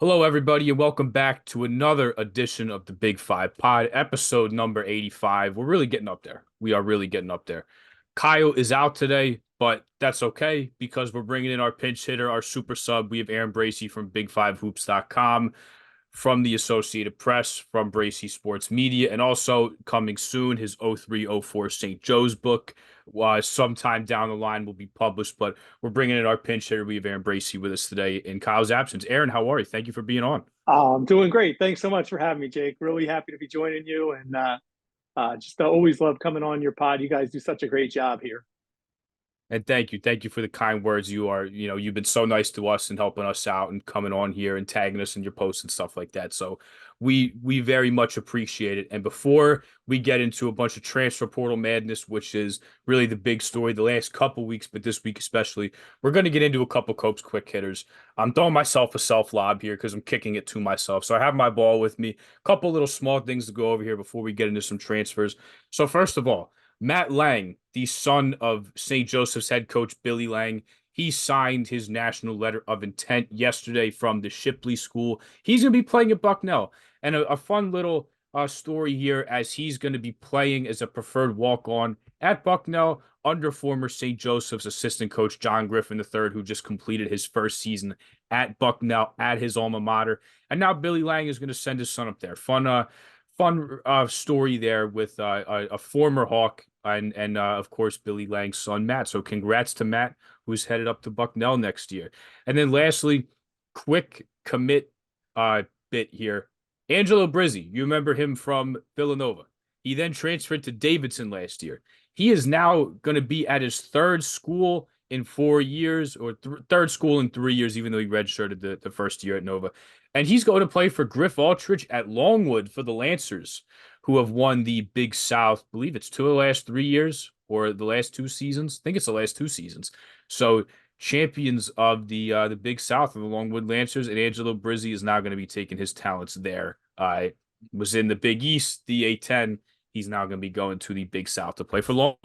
Hello, everybody, and welcome back to another edition of the Big Five Pod, episode number 85. We're really getting up there. We are really getting up there. Kyle is out today, but that's okay because we're bringing in our pinch hitter, our super sub. We have Aaron Bracy from Big5Hoops.com, from the Associated Press, from Bracy Sports Media, and also coming soon, his 0304 St. Joe's book. Sometime down the line will be published, but we're bringing in our pinch hitter. We have Aaron Bracy with us today in Kyle's absence. Aaron, how are you? Thank you for being on. I'm doing great. Thanks so much for having me, Jake. Really happy to be joining you, and just always love coming on your pod. You guys do such a great job here. And thank you for the kind words. You've been so nice to us and helping us out and coming on here and tagging us in your posts and stuff like that. So we very much appreciate it. And before we get into a bunch of transfer portal madness, which is really the big story the last couple weeks, but this week especially, we're going to get into a couple Copes quick hitters. I'm throwing myself a self lob here because I'm kicking it to myself. So I have my ball with me. A couple little small things to go over here before we get into some transfers. So first of all, Matt Lang, the son of St. Joseph's head coach Billy Lang, he signed his national letter of intent yesterday from the Shipley School. He's going to be playing at Bucknell. And a fun little story here as he's going to be playing as a preferred walk-on at Bucknell under former St. Joseph's assistant coach John Griffin III, who just completed his first season at Bucknell at his alma mater. And now Billy Lang is going to send his son up there. Fun story there with a former Hawk and of course Billy Lang's son Matt. So congrats to Matt, who's headed up to Bucknell next year. And then lastly, quick commit bit here. Angelo Brizzi, you remember him from Villanova. He then transferred to Davidson last year. He is now going to be at his third school in 4 years, or third school in 3 years, even though he redshirted the first year at Nova. And he's going to play for Griff Aldrich at Longwood for the Lancers, who have won the Big South. I believe it's 2 of the last 3 years or the last 2 seasons. I think it's the last 2 seasons. So champions of the Big South of the Longwood Lancers, and Angelo Brizzi is now going to be taking his talents there. Was in the Big East, the A10. He's now going to be going to the Big South to play for Long.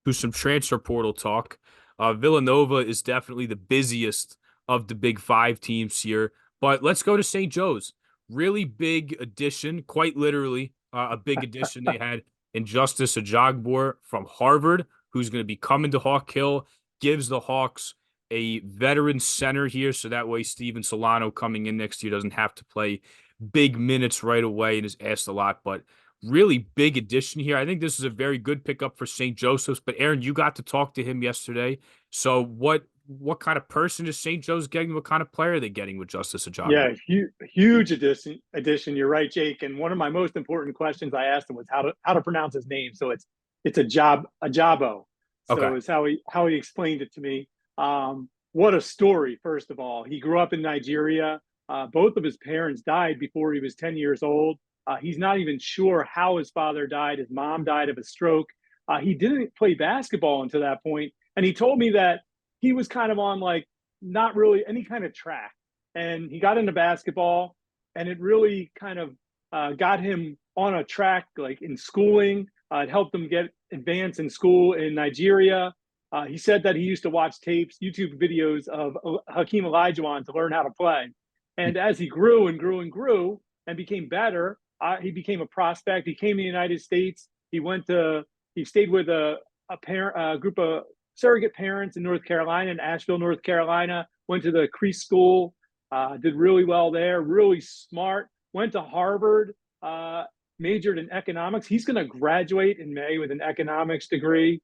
To some transfer portal talk. Villanova is definitely the busiest of the Big Five teams here, but let's go to St. Joe's. Really big addition, quite literally a big addition. They had Injustice Ajagbor from Harvard, who's going to be coming to Hawk Hill, gives the Hawks a veteran center here, so that way Steven Solano coming in next year doesn't have to play big minutes right away and is asked a lot, but really big addition here. I think this is a very good pickup for St. Joseph's. But Aaron, you got to talk to him yesterday. So what kind of person is St. Joe's getting? What kind of player are they getting with Justice Ajagba? Yeah, huge addition. Addition. You're right, Jake. And one of my most important questions I asked him was how to pronounce his name. So it's a Jabo. Okay. So it's how he explained it to me. What a story! First of all, he grew up in Nigeria. Both of his parents died before he was 10 years old. He's not even sure how his father died. His mom died of a stroke. He didn't play basketball until that point, and he told me that he was kind of on like not really any kind of track, and he got into basketball, and it really kind of got him on a track, like in schooling. It helped him get advanced in school in Nigeria. He said that he used to watch tapes, YouTube videos of Hakeem Olajuwon to learn how to play. And as he grew and grew and grew and became better, he became a prospect. He came to the United States. He stayed with a group of surrogate parents in North Carolina, in Asheville, North Carolina. Went to the Crease School, did really well there. Really smart. Went to Harvard, majored in economics. He's going to graduate in May with an economics degree.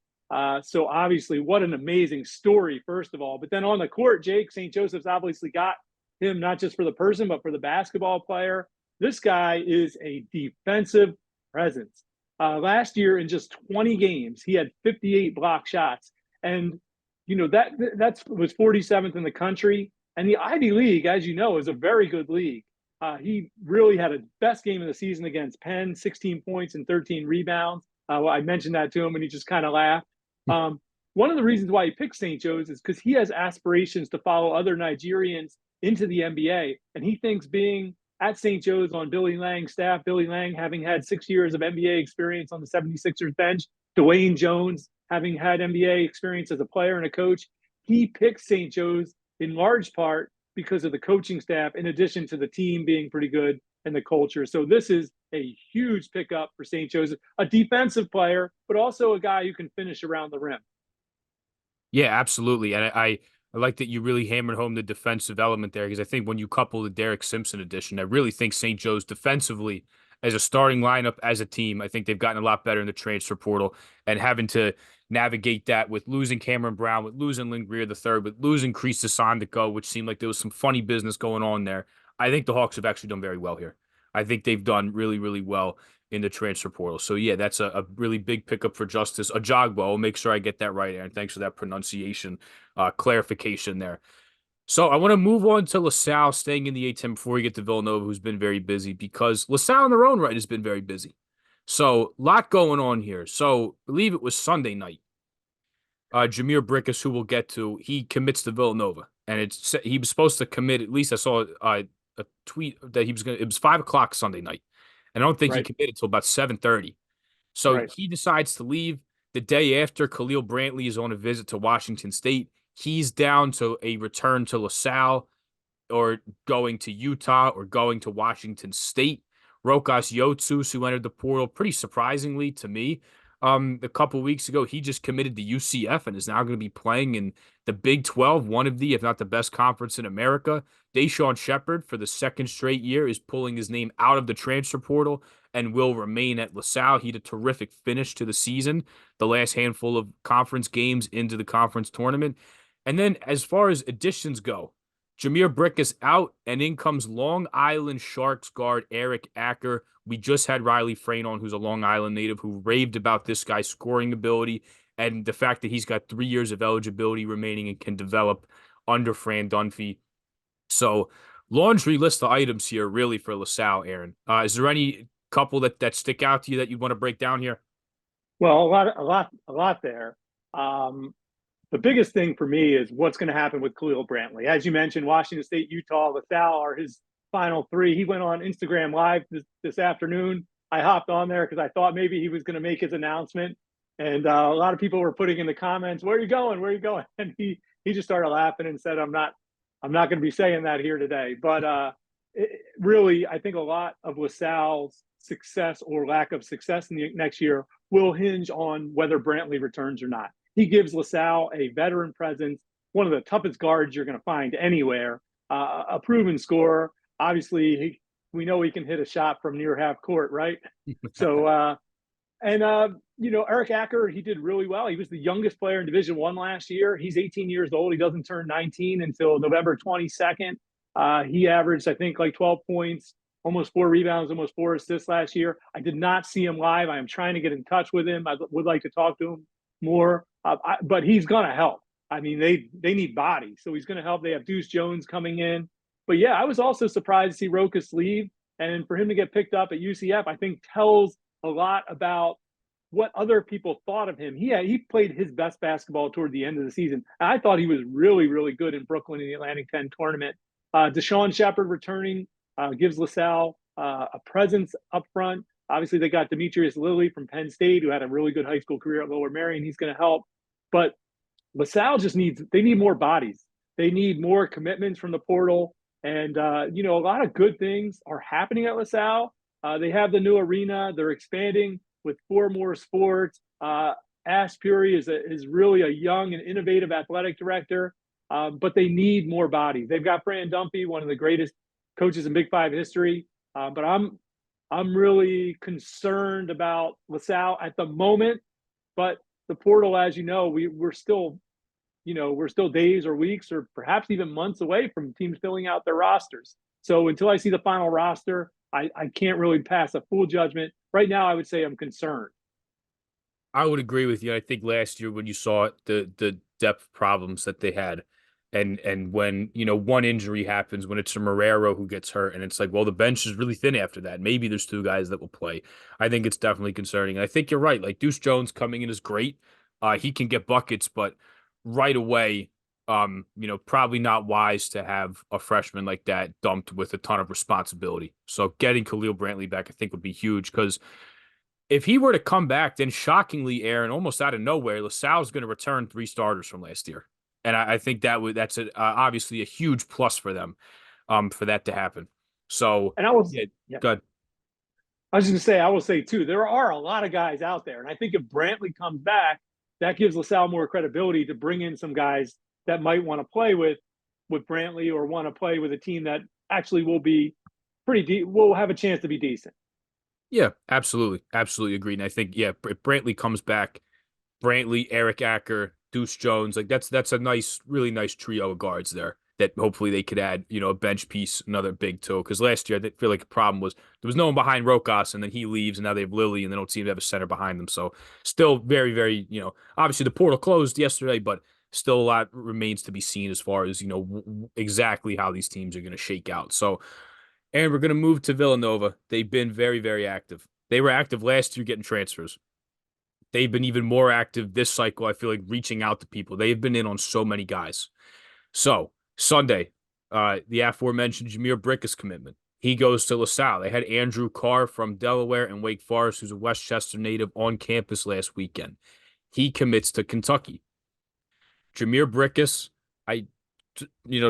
So obviously, what an amazing story, first of all. But then on the court, Jake, St. Joseph's obviously got him not just for the person, but for the basketball player. This guy is a defensive presence. Last year, in just 20 games, he had 58 block shots, and that was 47th in the country. And the Ivy League, as you know, is a very good league. He really had a best game of the season against Penn, 16 points and 13 rebounds. I mentioned that to him, and he just kind of laughed. One of the reasons why he picked St. Joe's is because he has aspirations to follow other Nigerians into the NBA, and he thinks being at St. Joe's on Billy Lang's staff, Billy Lang having had 6 years of NBA experience on the 76ers bench, Dwayne Jones having had NBA experience as a player and a coach, he picked St. Joe's in large part because of the coaching staff, in addition to the team being pretty good and the culture. So this is a huge pickup for St. Joe's, a defensive player, but also a guy who can finish around the rim. Yeah, absolutely. And I like that you really hammered home the defensive element there because I think when you couple the Derek Simpson addition, I really think St. Joe's defensively as a starting lineup as a team, I think they've gotten a lot better in the transfer portal and having to navigate that with losing Cameron Brown, with losing Lynn Greer the third, with losing Kreese Hassan to go, which seemed like there was some funny business going on there. I think the Hawks have actually done very well here. I think they've done really, really well in the transfer portal. So yeah, that's a really big pickup for Justice Ajagbo. I'll make sure I get that right, Aaron. Thanks for that pronunciation clarification there. So I want to move on to LaSalle, staying in the A-10 before we get to Villanova, who's been very busy because LaSalle in their own right has been very busy. So a lot going on here. So I believe it was Sunday night. Jameer Brickus, who we'll get to, he commits to Villanova, and he was supposed to commit. At least I saw a tweet that he was going. It was 5 o'clock Sunday night, and I don't think he Right, committed till about 7:30. So right. he decides to leave the day after Khalil Brantley is on a visit to Washington State. He's down to a return to LaSalle or going to Utah or going to Washington State. Rokas Yotsus, who entered the portal pretty surprisingly to me a couple weeks ago, he just committed to UCF and is now going to be playing in the Big 12, one of the, if not the best conference in America. Deshaun Shepard, for the second straight year, is pulling his name out of the transfer portal and will remain at LaSalle. He had a terrific finish to the season, the last handful of conference games into the conference tournament. And then as far as additions go, Jameer Brick is out, and in comes Long Island Sharks guard Eric Acker. We just had Riley Frayne on, who's a Long Island native, who raved about this guy's scoring ability and the fact that he's got 3 years of eligibility remaining and can develop under Fran Dunphy. So, laundry list of items here, really, for LaSalle, Aaron. Is there any couple that stick out to you that you want to break down here? Well, a lot there. Um, the biggest thing for me is what's going to happen with Khalil Brantley. As you mentioned, Washington State, Utah, LaSalle are his final three. He went on Instagram Live this afternoon. I hopped on there because I thought maybe he was going to make his announcement. And a lot of people were putting in the comments, "Where are you going? Where are you going?" And he just started laughing and said, I'm not going to be saying that here today." But really, I think a lot of LaSalle's success or lack of success in the next year will hinge on whether Brantley returns or not. He gives LaSalle a veteran presence, one of the toughest guards you're going to find anywhere, a proven scorer. Obviously, we know he can hit a shot from near half court, right? So, Eric Acker, he did really well. He was the youngest player in Division One last year. He's 18 years old. He doesn't turn 19 until November 22nd. He averaged, I think, like 12 points, almost 4 rebounds, almost 4 assists last year. I did not see him live. I am trying to get in touch with him. I would like to talk to him more, but he's going to help. I mean, they need bodies, so he's going to help. They have Deuce Jones coming in. But yeah, I was also surprised to see Rokas leave. And for him to get picked up at UCF, I think tells a lot about what other people thought of him. He played his best basketball toward the end of the season. I thought he was really, really good in Brooklyn in the Atlantic 10 tournament. Deshaun Shepard returning gives LaSalle a presence up front. Obviously, they got Demetrius Lilly from Penn State, who had a really good high school career at Lower Merion. He's going to help. But LaSalle they need more bodies. They need more commitments from the portal. And, a lot of good things are happening at LaSalle. They have the new arena. They're expanding with 4 more sports. Ash Puri is really a young and innovative athletic director, but they need more bodies. They've got Fran Dunphy, one of the greatest coaches in Big Five history. But I'm really concerned about LaSalle at the moment. But the portal, as you know, we're still days or weeks or perhaps even months away from teams filling out their rosters. So until I see the final roster, I can't really pass a full judgment. Right now, I would say I'm concerned. I would agree with you. I think last year when you saw the depth problems that they had, and when one injury happens, when it's a Marrero who gets hurt, and it's like, well, the bench is really thin after that. Maybe there's 2 guys that will play. I think it's definitely concerning. And I think you're right. Like Deuce Jones coming in is great. He can get buckets, but right away, probably not wise to have a freshman like that dumped with a ton of responsibility. So getting Khalil Brantley back, I think, would be huge because if he were to come back, then shockingly, Aaron, almost out of nowhere, LaSalle's going to return 3 starters from last year. And I think obviously a huge plus for them, for that to happen. So And I was, yeah, yeah, good. I was going to say, I will say too, there are a lot of guys out there. And I think if Brantley comes back, that gives LaSalle more credibility to bring in some guys that might want to play with Brantley or want to play with a team that actually will be will have a chance to be decent. Yeah, absolutely, absolutely agreed. And I think if Brantley comes back, Brantley, Eric Acker, Deuce Jones, like that's a nice, really nice trio of guards there that hopefully they could add, a bench piece, another big toe. Because last year I feel like the problem was there was no one behind Rokas, and then he leaves, and now they have Lilly, and they don't seem to have a center behind them. So still very, very, obviously the portal closed yesterday, but still a lot remains to be seen as far as exactly how these teams are going to shake out. So, and we're going to move to Villanova. They've been very, very active. They were active last year getting transfers. They've been even more active this cycle. I feel like reaching out to people. They've been in on so many guys. So Sunday, the aforementioned Jameer Brickus commitment. He goes to La Salle. They had Andrew Carr from Delaware and Wake Forest, who's a Westchester native, on campus last weekend. He commits to Kentucky. Jameer Brickus, I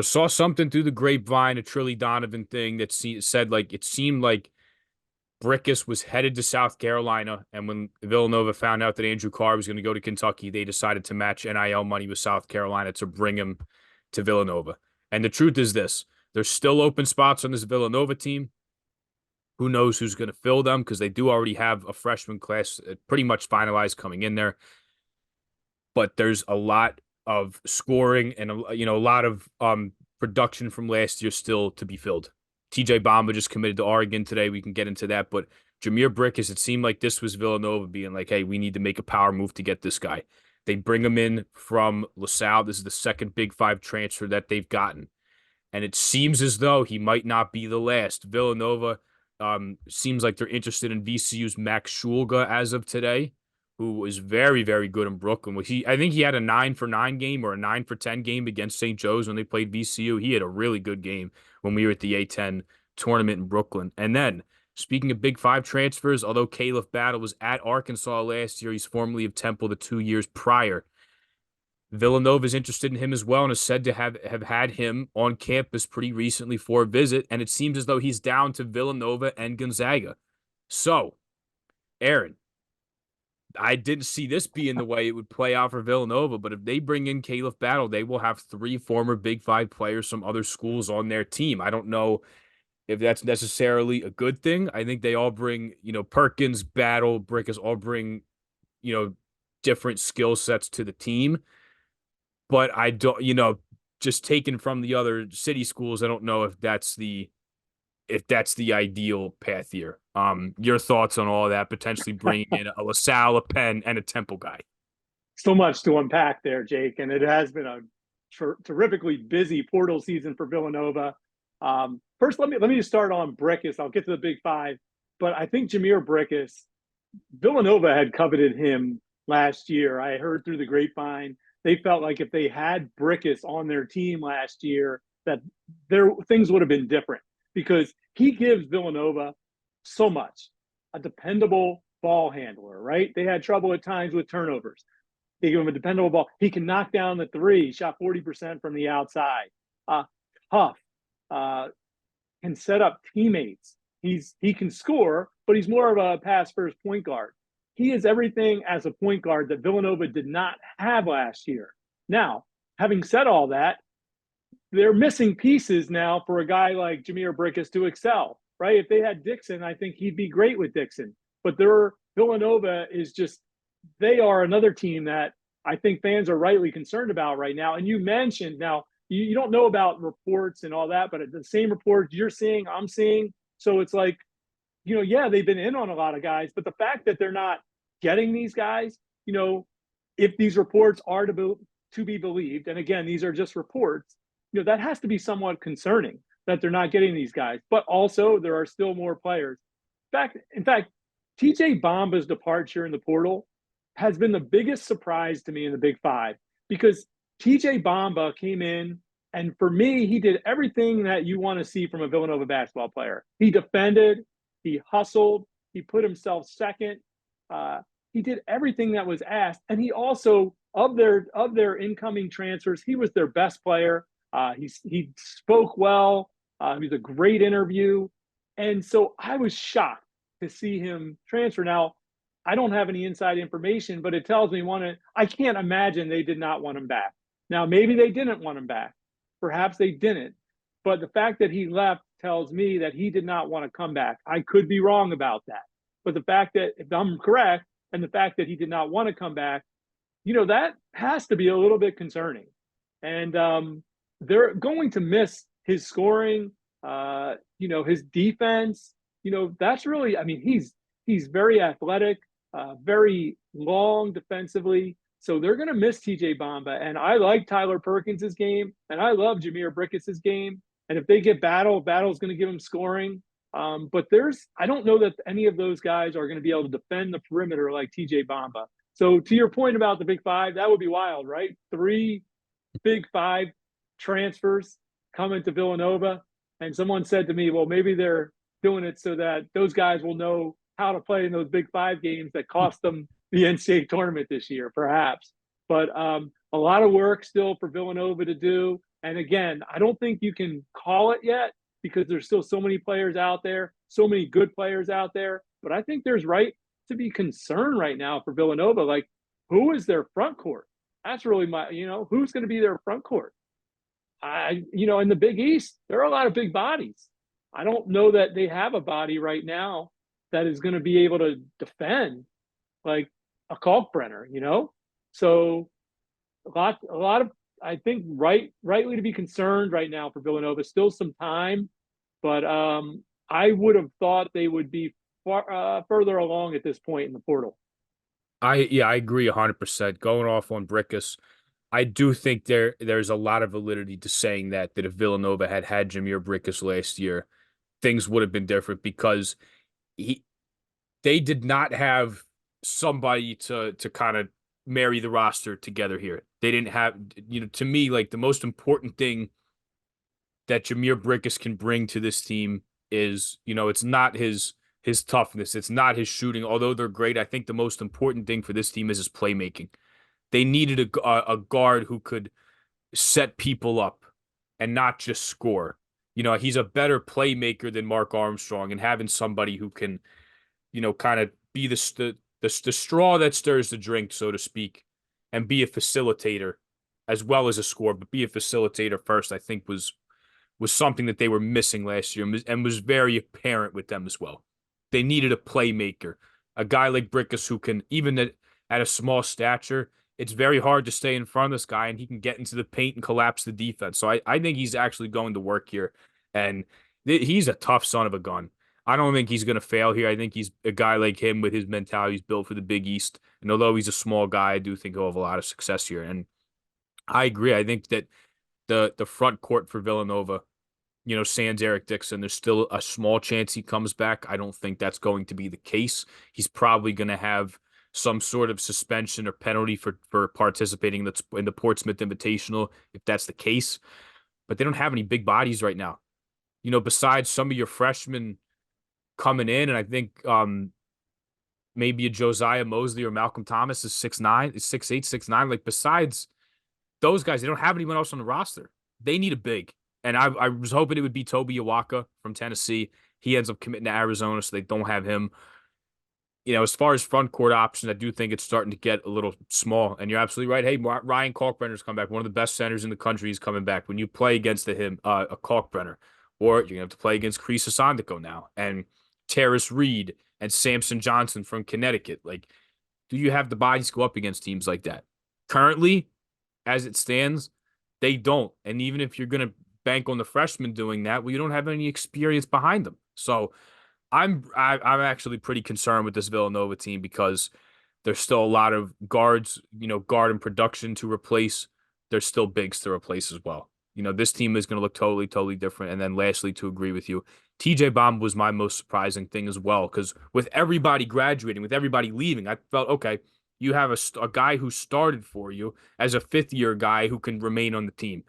saw something through the grapevine, a Trilly Donovan thing that said like it seemed like Brickus was headed to South Carolina, and when Villanova found out that Andrew Carr was going to go to Kentucky, they decided to match NIL money with South Carolina to bring him to Villanova. And the truth is this: there's still open spots on this Villanova team. Who knows who's going to fill them because they do already have a freshman class pretty much finalized coming in there. But there's a lot of scoring and a lot of production from last year still to be filled. TJ Bamba just committed to Oregon today. We can get into that, but Jameer Brickus, it seemed like this was Villanova being like, "Hey, we need to make a power move to get this guy." They bring him in from La Salle. This is the second Big Five transfer that they've gotten, and it seems as though he might not be the last. Villanova seems like they're interested in VCU's Max Shulga as of today, who was very, very good in Brooklyn. I think he had a 9 for 9 game or a 9 for 10 game against St. Joe's when they played VCU. He had a really good game when we were at the A10 tournament in Brooklyn. And then, speaking of Big Five transfers, although Caleb Battle was at Arkansas last year, he's formerly of Temple the 2 years prior. Villanova is interested in him as well and is said to have had him on campus pretty recently for a visit, and it seems as though he's down to Villanova and Gonzaga. So, Aaron, I didn't see this being the way it would play out for Villanova, but if they bring in Caleb Battle, they will have 3 former Big Five players from other schools on their team. I don't know if that's necessarily a good thing. I think they all bring, Perkins, Battle, Brickus all bring, you know, different skill sets to the team. But I don't, just taken from the other city schools, I don't know if that's the ideal path here. Your thoughts on all that, potentially bringing in a LaSalle, a Penn, and a Temple guy. So much to unpack there, Jake, and it has been a terrifically busy portal season for Villanova. First, let me just start on Brickus. I'll get to the Big Five, but I think Jameer Brickus, Villanova had coveted him last year. I heard through the grapevine they felt like if they had Brickus on their team last year, that their things would have been different because he gives Villanova so much. A dependable ball handler, right? They had trouble at times with turnovers. They give him a dependable ball. He can knock down the three. He shot 40% from the outside. Tough. Uh, can set up teammates. He can score, but he's more of a pass first point guard. He is everything as a point guard that Villanova did not have last year. Now, having said all that, they're missing pieces now for a guy like Jameer Brickus to excel, right? If they had Dixon, I think he'd be great with Dixon. But Villanova is just, they are another team that I think fans are rightly concerned about right now. And you mentioned now, you don't know about reports and all that, but the same reports you're seeing, I'm seeing. So it's like, yeah, they've been in on a lot of guys, but the fact that they're not getting these guys, if these reports are to be believed, and again, these are just reports, that has to be somewhat concerning that they're not getting these guys. But also, there are still more players. In fact, TJ Bamba's departure in the portal has been the biggest surprise to me in the Big Five because TJ Bamba came in, and for me, he did everything that you want to see from a Villanova basketball player. He defended, he hustled, he put himself second. He did everything that was asked, and he also of their incoming transfers, he was their best player. He spoke well. He was a great interview, and so I was shocked to see him transfer. Now, I don't have any inside information, but it tells me one. I can't imagine they did not want him back. Now, maybe they didn't want him back. Perhaps they didn't. But the fact that he left tells me that he did not want to come back. I could be wrong about that. But the fact that, if I'm correct, and the fact that he did not want to come back, that has to be a little bit concerning. And they're going to miss his scoring, his defense. That's really, I mean, he's very athletic, very long defensively. So they're going to miss TJ Bamba. And I like Tyler Perkins's game, and I love Jameer Brickess's game. And if they get Battle's going to give him scoring. But I don't know that any of those guys are going to be able to defend the perimeter like TJ Bamba. So to your point about the Big Five, that would be wild, right? 3 Big Five transfers coming to Villanova. And someone said to me, well, maybe they're doing it so that those guys will know how to play in those Big Five games that cost them the NCAA tournament this year, perhaps. But a lot of work still for Villanova to do. And again, I don't think you can call it yet because there's still so many players out there, so many good players out there. But I think there's right to be concerned right now for Villanova. Like, who is their front court? That's really who's going to be their front court? In the Big East, there are a lot of big bodies. I don't know that they have a body right now that is going to be able to defend like a Kalkbrenner. So a lot of, I think, rightly to be concerned right now for Villanova. Still some time, but I would have thought they would be further along at this point in the portal. I agree 100%. Going off on Brickus, I do think there's a lot of validity to saying that if Villanova had Jameer Brickus last year, things would have been different because they did not have somebody to kind of marry the roster together here. They didn't have, to me, like the most important thing that Jameer Brickus can bring to this team is, it's not his toughness, it's not his shooting. Although they're great, I think the most important thing for this team is his playmaking. They needed a guard who could set people up and not just score. He's a better playmaker than Mark Armstrong, and having somebody who can, kind of be the straw that stirs the drink, so to speak, and be a facilitator as well as a scorer, but be a facilitator first, I think was something that they were missing last year and was very apparent with them as well. They needed a playmaker, a guy like Brickus who can, even at a small stature, it's very hard to stay in front of this guy, and he can get into the paint and collapse the defense. So I think he's actually going to work here, and he's a tough son of a gun. I don't think he's going to fail here. I think he's a guy like him with his mentality. He's built for the Big East. And although he's a small guy, I do think he'll have a lot of success here. And I agree. I think that the front court for Villanova, sans Eric Dixon, there's still a small chance he comes back. I don't think that's going to be the case. He's probably going to have some sort of suspension or penalty for participating in the Portsmouth Invitational, if that's the case. But they don't have any big bodies right now. Besides some of your freshmen coming in, and I think maybe a Josiah Mosley or Malcolm Thomas is 6'9", is 6'8", 6'9". Like, besides those guys, they don't have anyone else on the roster. They need a big. And I was hoping it would be Toby Awaka from Tennessee. He ends up committing to Arizona, so they don't have him. As far as front court options, I do think it's starting to get a little small. And you're absolutely right. Hey, Ryan Kalkbrenner's come back. One of the best centers in the country is coming back. When you play against a Kalkbrenner, or you're going to have to play against Chris Asandiko now, and Terrace Reed, and Samson Johnson from Connecticut. Like, do you have the bodies to go up against teams like that? Currently, as it stands, they don't. And even if you're going to bank on the freshmen doing that, well, you don't have any experience behind them. So I'm actually pretty concerned with this Villanova team because there's still a lot of guards, guard and production to replace. There's still bigs to replace as well. This team is going to look totally, totally different. And then lastly, to agree with you, TJ Bamba was my most surprising thing as well, because with everybody graduating, with everybody leaving, I felt, okay, you have a guy who started for you as a fifth-year guy who can remain on the team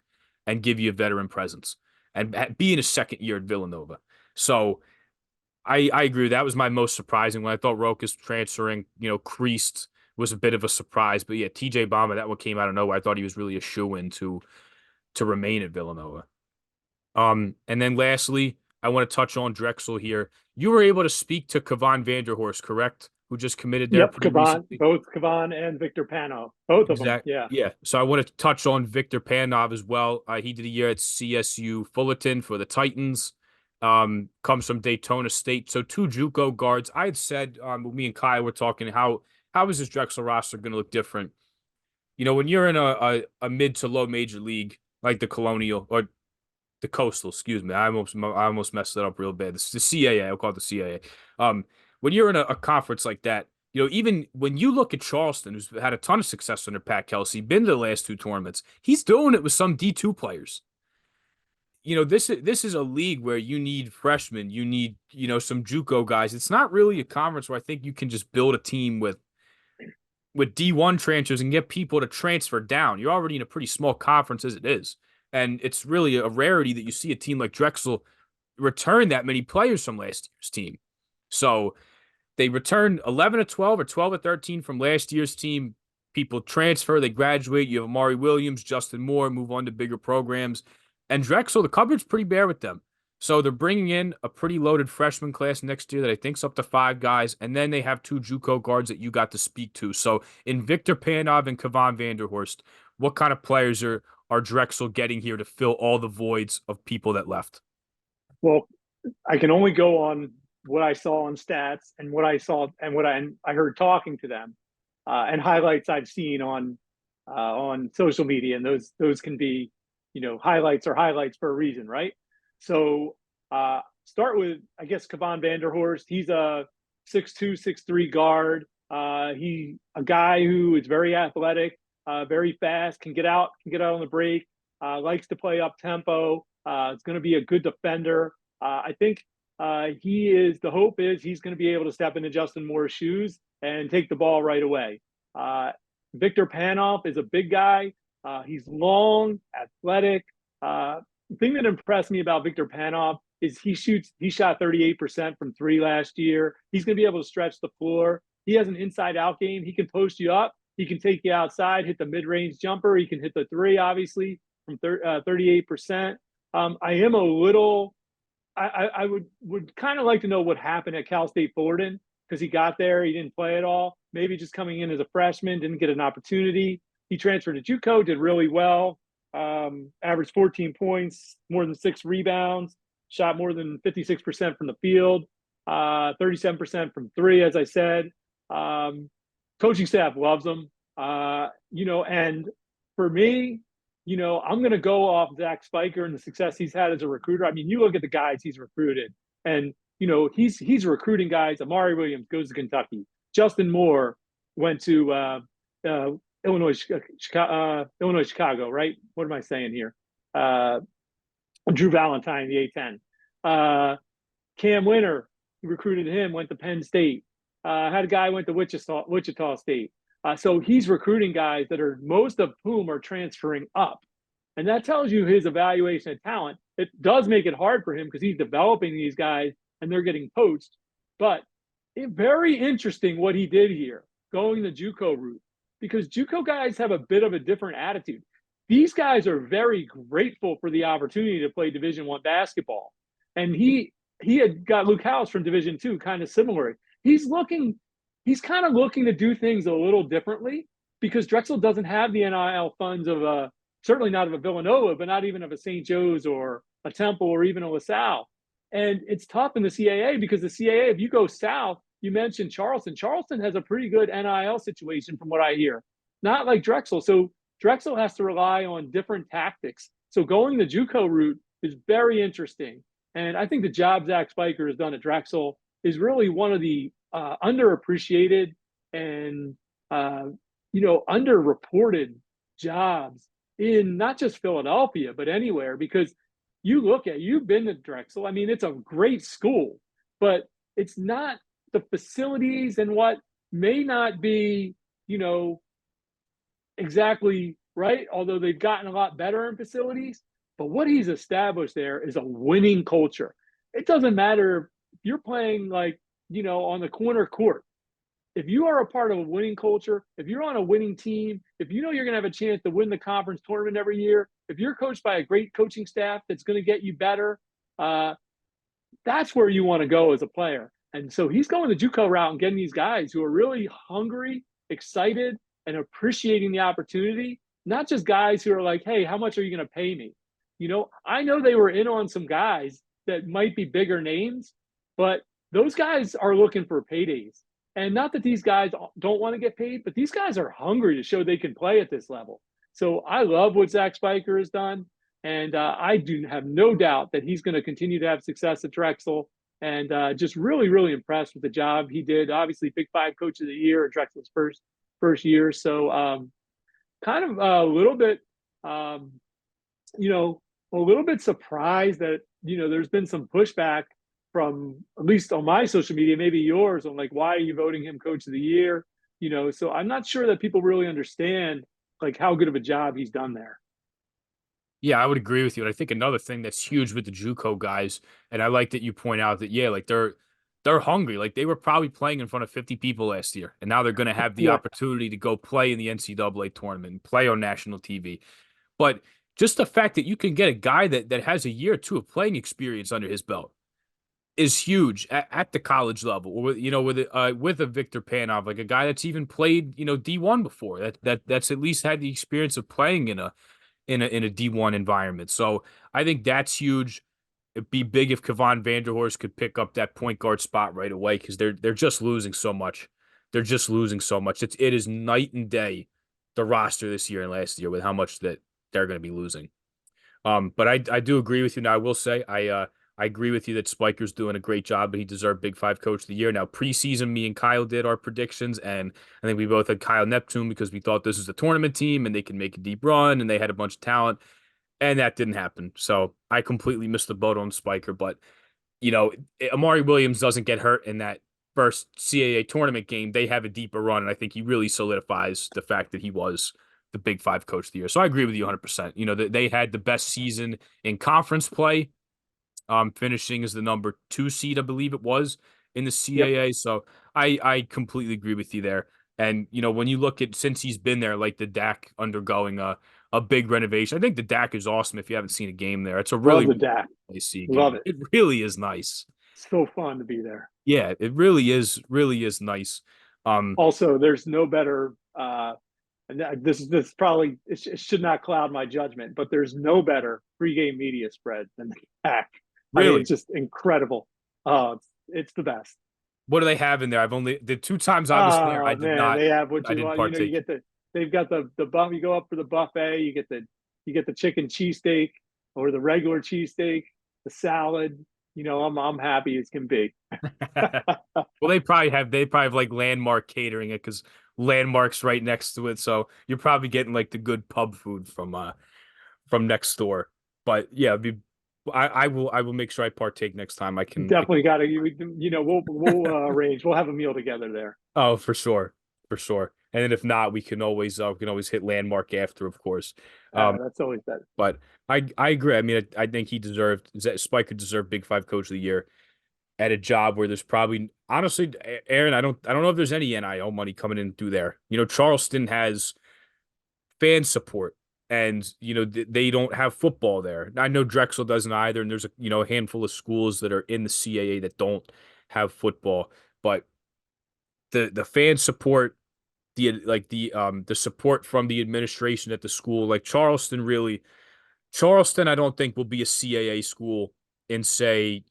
and give you a veteran presence and be in his second year at Villanova. So I agree. That was my most surprising when I thought Rokas transferring, creased was a bit of a surprise. But yeah, TJ Bamba, that one came out of nowhere. I thought he was really a shoe-in to remain at Villanova. And then lastly, I want to touch on Drexel here. You were able to speak to Kavan Vanderhorst, correct? Who just committed there Yep, pretty recently. both Kavan and Victor Pano, both of them. Exactly. Yeah. Yeah. So I want to touch on Victor Panov as well. He did a year at CSU Fullerton for the Titans. Comes from Daytona State. So two JUCO guards. I had said when me and Kyle were talking, how is this Drexel roster going to look different? You know, when you're in a mid to low major league like the Colonial or the Coastal, excuse me. I almost messed it up real bad. The CAA, I'll call it the CAA. When you're in a conference like that, you know, even when you look at Charleston, who's had a ton of success under Pat Kelsey, been to the last two tournaments, he's doing it with some D2 players. You know, this is a league where you need freshmen, you need, you know, some JUCO guys. It's not really a conference where I think you can just build a team with D1 transfers and get people to transfer down. You're already in a pretty small conference as it is. And it's really a rarity that you see a team like Drexel return that many players from last year's team. So they returned 11 to 12 or 12 to 13 from last year's team. People transfer, they graduate. You have Amari Williams, Justin Moore, move on to bigger programs. And Drexel, the cupboard's pretty bare with them. So they're bringing in a pretty loaded freshman class next year that I think's up to 5 guys, and then they have two JUCO guards that you got to speak to. So in Victor Panov and Kavan Vanderhorst, what kind of players are Drexel getting here to fill all the voids of people that left? Well, I can only go on what I saw on stats and what I saw and what I heard talking to them, and highlights I've seen on social media, and those can be, highlights are highlights for a reason, right? So start with, I guess, Kavan Vanderhorst. He's a 6'2", 6'3" guard. He a guy who is very athletic, very fast, can get out on the break, likes to play up tempo. Is going to be a good defender. I think the hope is he's going to be able to step into Justin Moore's shoes and take the ball right away. Victor Panoff is a big guy. He's long, athletic. The thing that impressed me about Victor Panoff is he shot 38% from three last year. He's going to be able to stretch the floor. He has an inside out game. He can post you up. He can take you outside, hit the mid range jumper. He can hit the three, obviously, from 38%. I would kind of like to know what happened at Cal State Fullerton, because he got there, he didn't play at all. Maybe just coming in as a freshman, didn't get an opportunity. He transferred to JUCO, did really well. Averaged 14 points, more than 6 rebounds, shot more than 56% from the field, 37% from three, as I said. Coaching staff loves him. And for me, I'm going to go off Zach Spiker and the success he's had as a recruiter. I mean, you look at the guys he's recruited, and he's recruiting guys. Amari Williams goes to Kentucky. Justin Moore went to Illinois, Chicago, right? What am I saying here? Drew Valentine, the A10. Cam Winter, recruited him, went to Penn State. Had a guy went to Wichita State. So he's recruiting guys that are, most of whom are transferring up. And that tells you his evaluation of talent. It does make it hard for him because he's developing these guys and they're getting poached. But very interesting what he did here, going the JUCO route, because JUCO guys have a bit of a different attitude. These guys are very grateful for the opportunity to play Division I basketball. And he had got Luke House from Division II, kind of similar. He's kind of looking to do things a little differently, because Drexel doesn't have the NIL funds of certainly not of a Villanova, but not even of a St. Joe's or a Temple or even a La Salle. And it's tough in the CAA, because the CAA, if you go south, you mentioned Charleston. Charleston has a pretty good NIL situation from what I hear, not like Drexel. So Drexel has to rely on different tactics. So going the JUCO route is very interesting. And I think the job Zach Spiker has done at Drexel is really one of the underappreciated and underreported jobs in not just Philadelphia, but anywhere. Because you've been to Drexel. I mean, it's a great school, but it's not the facilities and what may not be, exactly right. Although they've gotten a lot better in facilities, but what he's established there is a winning culture. It doesn't matter if you're playing on the corner court. if you are a part of a winning culture, if you're on a winning team, if you know you're going to have a chance to win the conference tournament every year, if you're coached by a great coaching staff that's going to get you better, uh, that's where you want to go as a player. And so he's going the JUCO route and getting these guys who are really hungry, excited, and appreciating the opportunity. Not just guys who are like, "Hey, how much are you going to pay me?" I know they were in on some guys that might be bigger names, but those guys are looking for paydays. And not that these guys don't want to get paid, but these guys are hungry to show they can play at this level. So I love what Zach Spiker has done. And I do have no doubt that he's going to continue to have success at Drexel, and just really, really impressed with the job he did. Obviously, Big Five Coach of the Year at Drexel's first year. So kind of a little bit, um, you know, a little bit surprised that there's been some pushback from, at least on my social media, maybe yours, on like, why are you voting him Coach of the Year? So I'm not sure that people really understand like how good of a job he's done there. Yeah, I would agree with you. And I think another thing that's huge with the JUCO guys, and I like that you point out that yeah, like they're hungry. Like they were probably playing in front of 50 people last year, and now they're going to have the Yeah. opportunity to go play in the NCAA tournament, and play on national TV. But just the fact that you can get a guy that has a year or two of playing experience under his belt is huge at the college level, or with a Victor Panov, like a guy that's even played D1 before. That's at least had the experience of playing in a D1 environment. So I think that's huge. It'd be big if Kavan Vanderhorst could pick up that point guard spot right away because they're just losing so much. They're just losing so much. It is night and day, the roster this year and last year, with how much that they're going to be losing. But I do agree with you. Now I will say I agree with you that Spiker's doing a great job, but he deserved Big Five Coach of the Year. Now preseason, me and Kyle did our predictions, and I think we both had Kyle Neptune because we thought this was a tournament team and they could make a deep run and they had a bunch of talent, and that didn't happen. So I completely missed the boat on Spiker. But Amari Williams doesn't get hurt in that first CAA tournament game. They have a deeper run, and I think he really solidifies the fact that he was the Big Five Coach of the Year. So I agree with you 100%. They had the best season in conference play, finishing as the number 2 seed, I believe it was, in the Yep. CAA. So I completely agree with you there. And when you look at, since he's been there, like the DAC undergoing a big renovation. I think the DAC is awesome if you haven't seen a game there. It's a Love really, the really DAC. nice to see a Love game. it. It really is nice. So fun to be there. Yeah, it really is nice. Um, Also, there's no better. And this probably it should not cloud my judgment, but there's no better pregame media spread than the pack. I mean, really, it's just incredible. It's the best. what do they have in there? I've only the 2 times I was there, Oh man, they have what I you didn't want. You partake. get they've got the buff. You go up for the buffet. You get the chicken cheesesteak or the regular cheesesteak, the salad. I'm happy as can be. Well, they probably have like Landmark catering it because Landmark's right next to it, so you're probably getting like the good pub food from next door. But yeah, I will make sure I partake next time I can. Definitely got to. We'll arrange. We'll have a meal together there. Oh, for sure, for sure. And then if not, we can always hit Landmark after, of course. That's always better. But I agree. I mean, I think Spiker deserved Big Five Coach of the Year at a job where there's probably, honestly, Aaron, I don't know if there's any NIL money coming in through there. Charleston has fan support, and they don't have football there. I know Drexel doesn't either, and there's a handful of schools that are in the CAA that don't have football, but the fan support, the support from the administration at the school, like Charleston, I don't think will be a CAA school in, say,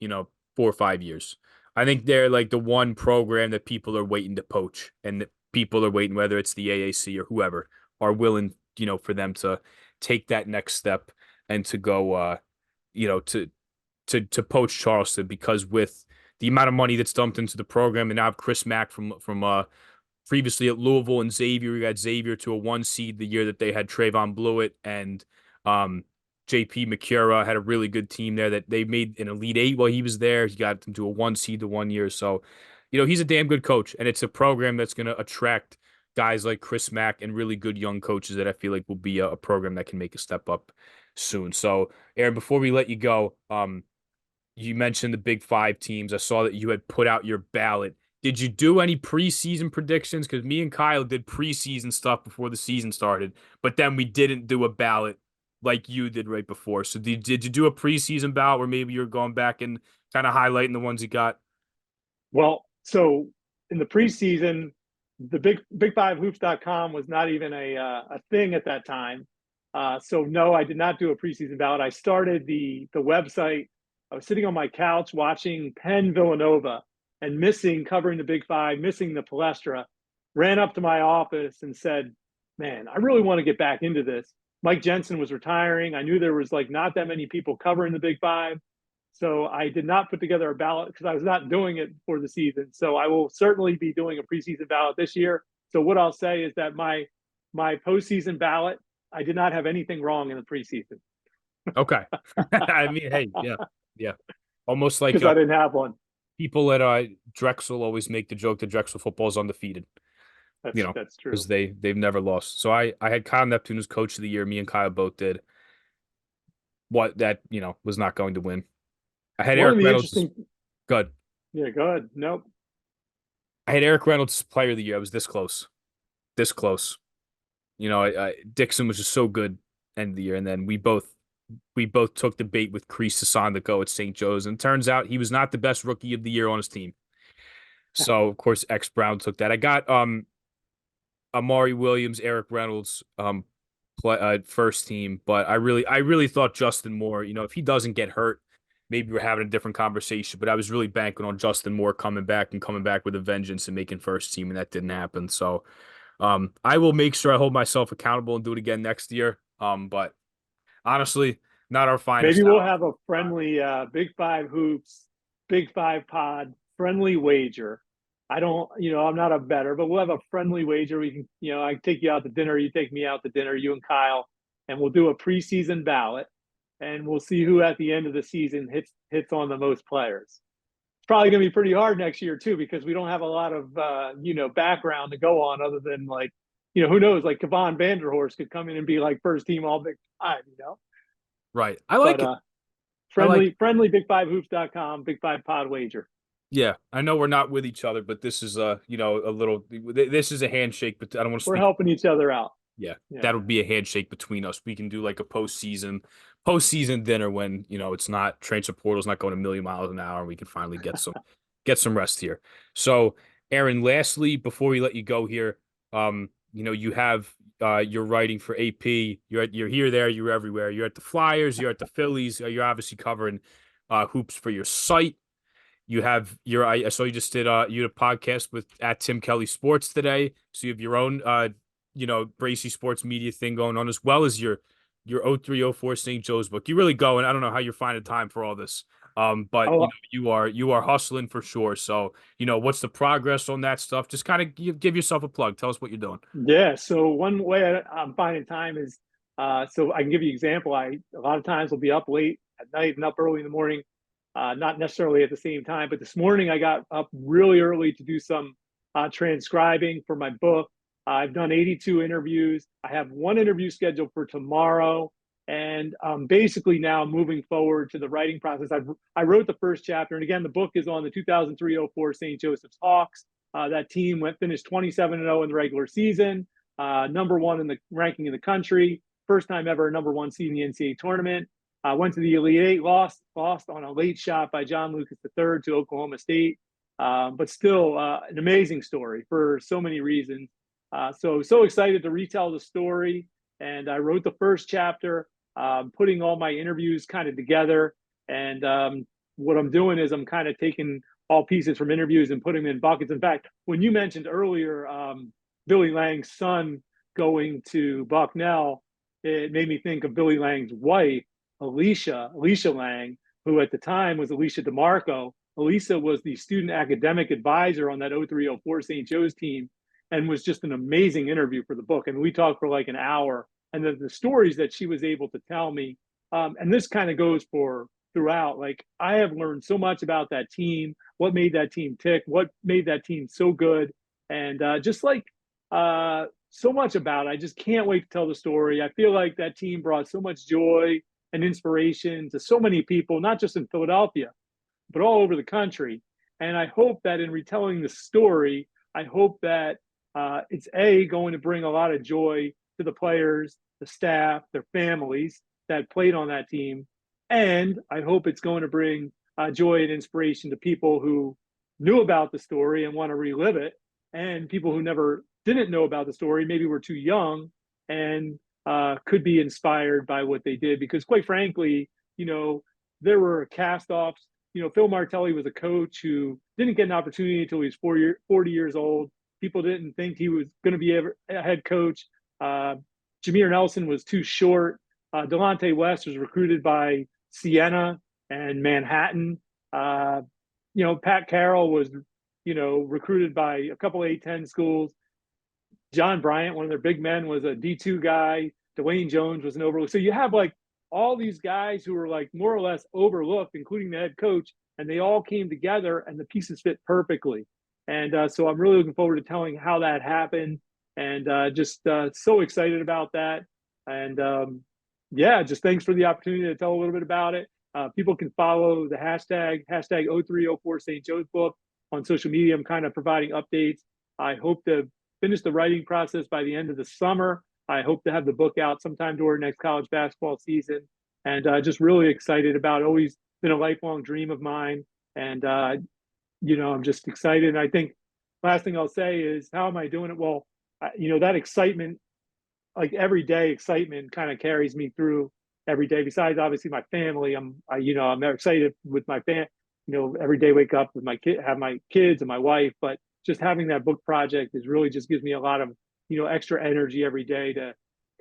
4 or 5 years. I think they're like the one program that people are waiting to poach, and that people are waiting, whether it's the AAC or whoever, are willing, for them to take that next step and to go, to poach Charleston, because with the amount of money that's dumped into the program, and now have Chris Mack from previously at Louisville, and Xavier. We got Xavier to a 1 seed the year that they had Trayvon Blewett, and JP McCura had a really good team there that they made an Elite Eight while he was there. He got them to a 1 seed the 1 year. So, he's a damn good coach, and it's a program that's going to attract guys like Chris Mack and really good young coaches that I feel like will be a program that can make a step up soon. So, Aaron, before we let you go, you mentioned the Big Five teams. I saw that you had put out your ballot Did you do any preseason predictions? Because me and Kyle did preseason stuff before the season started, but then we didn't do a ballot like you did right before. So did you do a preseason ballot where maybe you're going back and kind of highlighting the ones you got? Well, so in the preseason, the big5hoops.com was not even a thing at that time. So no, I did not do a preseason ballot. I started the website. I was sitting on my couch watching Penn Villanova and missing covering the Big Five, missing the Palestra. Ran up to my office and said, "Man, I really want to get back into this." Mike Jensen was retiring. I knew there was like not that many people covering the Big Five. So I did not put together a ballot because I was not doing it for the season. So I will certainly be doing a preseason ballot this year. So what I'll say is that my postseason ballot, I did not have anything wrong in the preseason Okay. I mean, hey, yeah, yeah. Almost like because I didn't have one. people at Drexel always make the joke that Drexel football is undefeated, That's because true. they've never lost. So I had Kyle Neptune as coach of the year. Me and Kyle both did. What that, was not going to win. I had One Eric of the Reynolds as interesting, good. yeah, go ahead. Nope. I had Eric Reynolds as player of the year. I was this close. This close. Dixon was just so good end of the year, and then we both took the bait with Kreese Hassan to go at St. Joe's, and turns out he was not the best rookie of the year on his team. So of course X Brown took that. I got Amari Williams, Eric Reynolds, first team, but I really thought Justin Moore. If he doesn't get hurt, maybe we're having a different conversation. But I was really banking on Justin Moore coming back and coming back with a vengeance and making first team, and that didn't happen. So I will make sure I hold myself accountable and do it again next year. But honestly, not our Maybe finest we'll hour. have a friendly Big Five Hoops, Big Five Pod friendly wager. I don't, I'm not a better, but we'll have a friendly wager. We can, I take you out to dinner, you take me out to dinner, you and Kyle, and we'll do a preseason ballot, and we'll see who at the end of the season hits on the most players. It's probably going to be pretty hard next year too because we don't have a lot of background to go on other than like, who knows, like Kavan Vanderhorst could come in and be like first team all Big Five. Right. I But like it. I like it. friendly big5hoops.com, Big Five Pod wager. Yeah, I know we're not with each other, but this is a little. This is a handshake, but I don't want to We're speak. helping each other out. Yeah, Yeah. that'll be a handshake between us. We can do like a postseason dinner when it's not transfer portal's not going a million miles an hour, and we can finally get some rest here. So, Aaron, lastly, before we let you go here, you have you're writing for AP. You're here, there, you're everywhere. You're at the Flyers. You're at the Phillies. You're obviously covering hoops for your site. I saw you just did you had a podcast with at Tim Kelly Sports today. So you have your own Bracy Sports Media thing going on, as well as your 0304 St. Joe's book. You really go, and I don't know how you're finding time for all this. But Oh, you are hustling for sure. So, what's the progress on that stuff? Just kind of give yourself a plug. Tell us what you're doing. yeah. So one way I'm finding time is so I can give you an example. A lot of times will be up late at night and up early in the morning, not necessarily at the same time. But this morning I got up really early to do some transcribing for my book. I've done 82 interviews. I have one interview scheduled for tomorrow. And basically now moving forward to the writing process. I wrote the first chapter. And again, the book is on the 2003-04 St. Joseph's Hawks. That team finished 27-0 in the regular season, number one in the ranking in the country, first time ever number one seed in the NCAA tournament. Went to the Elite Eight, lost on a late shot by John Lucas III to Oklahoma State, but still an amazing story for so many reasons. So excited to retell the story. And I wrote the first chapter, putting all my interviews kind of together. And what I'm doing is I'm kind of taking all pieces from interviews and putting them in buckets. In fact, when you mentioned earlier Billy Lang's son going to Bucknell, it made me think of Billy Lang's wife, Alicia Lang, who at the time was Alicia DeMarco. Alicia was the student academic advisor on that 0304 St. Joe's team and was just an amazing interview for the book. And we talked for like an hour. And the stories that she was able to tell me, and this kind of goes for throughout, like I have learned so much about that team, what made that team tick, what made that team so good, and just like so much about it. I just can't wait to tell the story. I feel like that team brought so much joy and inspiration to so many people, not just in Philadelphia, but all over the country. And I hope that in retelling the story, I hope that it's going to bring a lot of joy to the players, the staff, their families that played on that team, and I hope it's going to bring joy and inspiration to people who knew about the story and want to relive it, and people who never didn't know about the story, maybe were too young and could be inspired by what they did. Because quite frankly, there were cast-offs. Phil Martelli was a coach who didn't get an opportunity until he was 40 years old. People didn't think he was going to be a head coach. Jameer Nelson was too short. Delonte West was recruited by Siena and Manhattan. Pat Carroll was, recruited by a couple A10 schools. John Bryant, one of their big men, was a D2 guy. Dwayne Jones was an overlooked. So you have like all these guys who were like more or less overlooked, including the head coach, and they all came together and the pieces fit perfectly. And so I'm really looking forward to telling how that happened, and just so excited about that. And yeah, just thanks for the opportunity to tell a little bit about it. People can follow the hashtag 0304 St. Joe's book on social media. I'm kind of providing updates. I hope to finish the writing process by the end of the summer. I hope to have the book out sometime during next college basketball season. And just really excited about it. Always been a lifelong dream of mine. And, I'm just excited. And I think last thing I'll say is, how am I doing it? Well, that excitement, like everyday excitement, kind of carries me through every day. Besides, obviously, my family, I'm excited with my family. Every day wake up with my kid, have my kids and my wife, but just having that book project is really just gives me a lot of extra energy every day to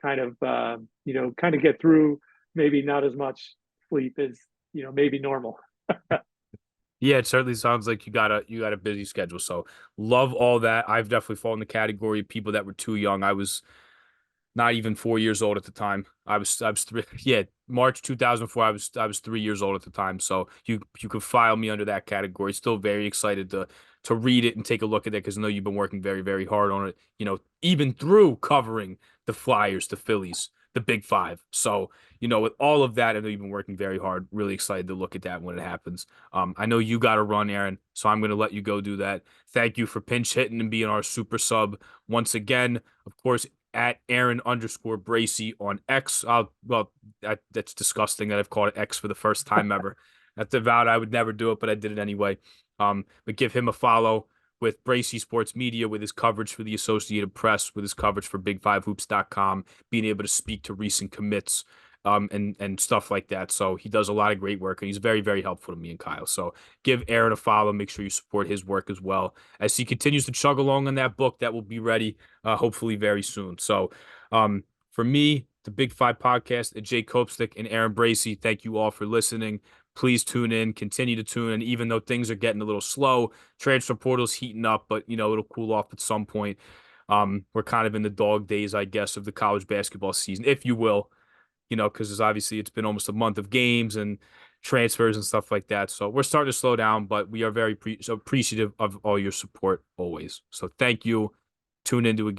kind of kind of get through maybe not as much sleep as maybe normal. Yeah, it certainly sounds like you got a busy schedule. So love all that. I've definitely fallen in the category of people that were too young. I was not even 4 years old at the time. I was three. Yeah, March 2004. I was 3 years old at the time. So you could file me under that category. Still very excited to read it and take a look at it because I know you've been working very very hard on it. Even through covering the Flyers, the Phillies, the Big Five. So with all of that, I know you've been working very hard. Really excited to look at that when it happens. I know you got to run, Aaron. So I'm going to let you go do that. Thank you for pinch hitting and being our super sub once again. Of course, at Aaron_Bracy on X. That's disgusting that I've called it X for the first time ever. That's avowed I would never do it, but I did it anyway. But give him a follow with Bracy Sports Media, with his coverage for the Associated Press, with his coverage for Big5Hoops.com, being able to speak to recent commits, and stuff like that. So he does a lot of great work, and he's very, very helpful to me and Kyle. So give Aaron a follow. Make sure you support his work as well as he continues to chug along on that book that will be ready, hopefully very soon. So, for me, the Big Five podcast, and Jake Copestick and Aaron Bracy, thank you all for listening. Please tune in, continue to tune in, even though things are getting a little slow. Transfer portal's heating up, but it'll cool off at some point. We're kind of in the dog days, I guess, of the college basketball season, if you will, because obviously it's been almost a month of games and transfers and stuff like that. So we're starting to slow down, but we are very so appreciative of all your support always. So thank you. Tune into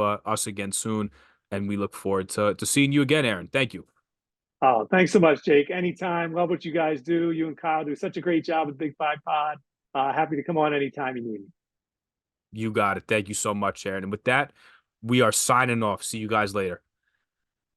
us again soon, and we look forward to seeing you again, Aaron. Thank you. Oh, thanks so much, Jake. Anytime. Love what you guys do. You and Kyle do such a great job with Big Five Pod. Happy to come on anytime you need me. You got it. Thank you so much, Aaron. And with that, we are signing off. See you guys later.